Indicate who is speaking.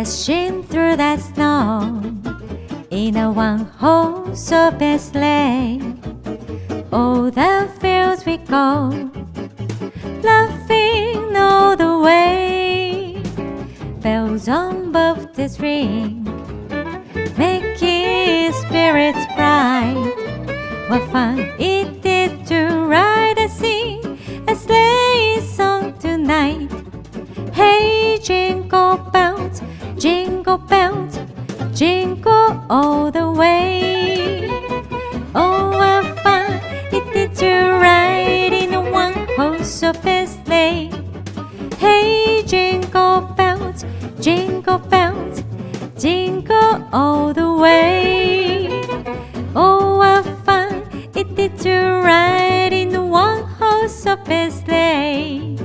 Speaker 1: dashing through the snow in a one-horse open sleigh. O'er the fields we go, laughing all the way. Bells on both the ring, making spirits bright. What fun it is to ride and sing a sleigh song tonight. Hey, jingle bells, jingle all the way. Oh, what fun it is to ride in a one-horse open sleigh. Hey, jingle bells, jingle all the way. Oh, what fun it is to ride in a one-horse open sleigh.